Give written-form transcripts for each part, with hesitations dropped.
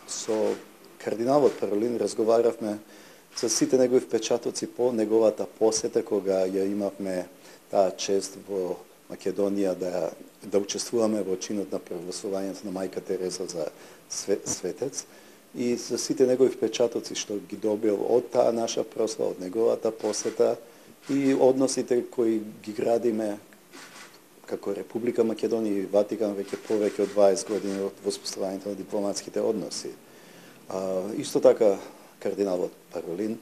со кардиналот Паролин разговаравме за сите негови впечатоци по неговата посета кога ја имавме таа чест во Македонија да учествуваме во чинот на прогласувањето на мајка Тереза за светец и за сите негови впечатоци што ги добил од таа наша прослава, од неговата посета и односите кои ги градиме како Република Македонија и Ватикан повеќе од 20 години од воспоставувањето на дипломатските односи. Исто така кардиналот Паролин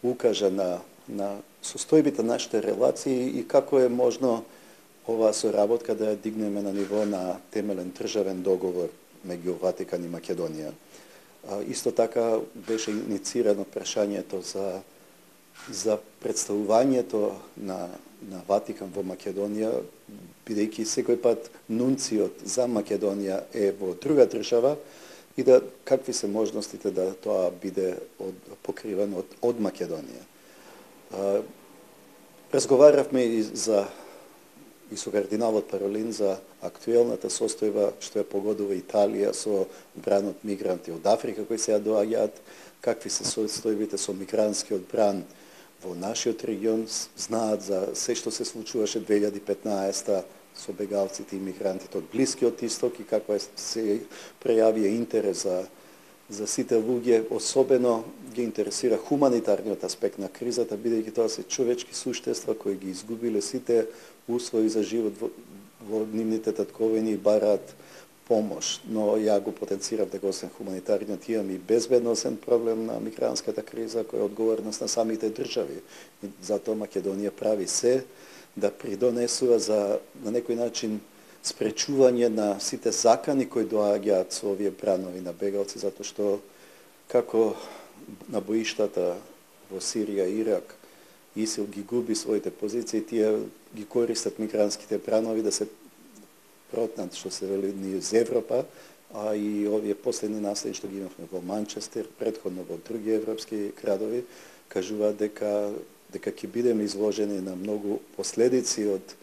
укажа на состојбите на нашите релации и како е можно оваа соработка да ја дигнеме на ниво на темелен државен договор меѓу Ватикан и Македонија. Исто така беше инициирано прашањето за представувањето на Ватикан во Македонија, бидејќи секој пат нунциот за Македонија е во друга држава и какви се можностите да тоа биде покривано од Македонија. Разговаравме и со кардиналот Паролин за актуелната состојба што ја погодува Италија со бранот мигранти од Африка кои сега доаѓаат, какви се состојбите со мигрантскиот бран во нашиот регион, знаат за се што се случуваше 2015 со бегалците и мигрантите од Блискиот Исток и каква се прејавија интерес за сите луѓе, особено ги интересира хуманитарниот аспект на кризата, бидејќи тоа се човечки суштества кои ги изгубиле сите услови за живот во нивните татковини и бараат помош. Но ја го потенцирав дека освен хуманитарниот имаме и безбедносен проблем на мигрантската криза која е одговорност на самите држави. И затоа Македонија прави се да придонесува за на некој начин спречување на сите закани кои доаѓаат со овие бранови на бегалци, затоа што како на боиштата во Сирија и Ирак ИСИЛ ги губи своите позиции, тие ги користат мигрантските бранови да се протнат, што се вели, низ Европа, а и овие последни наследи што ги имавме во Манчестер, предходно во други европски градови, кажуваат дека ќе бидеме изложени на многу последици од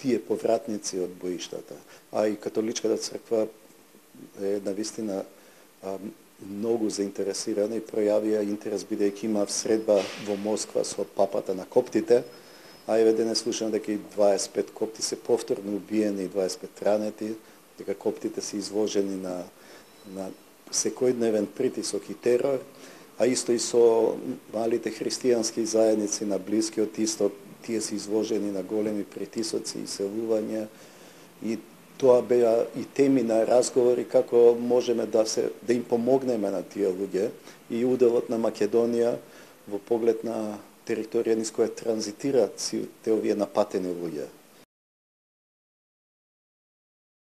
тие повратници од боиштата. А и католичката црква е навистина многу заинтересирана и пројавија интерес бидејќи има средба во Москва со папата на коптите, а еве денес слушам дека и 25 копти се повторно убиени и 25 ранети, дека коптите се изложени на секојдневен притисок и терор, а исто и со малите христијански заедници на Блискиот Исток, тие се изложени на големи притисоци и селувања и тоа беа и теми на разговори како можеме да им помогнеме на тие луѓе и уделот на Македонија во поглед на територија низ која транзитираат сите овие напатени луѓе.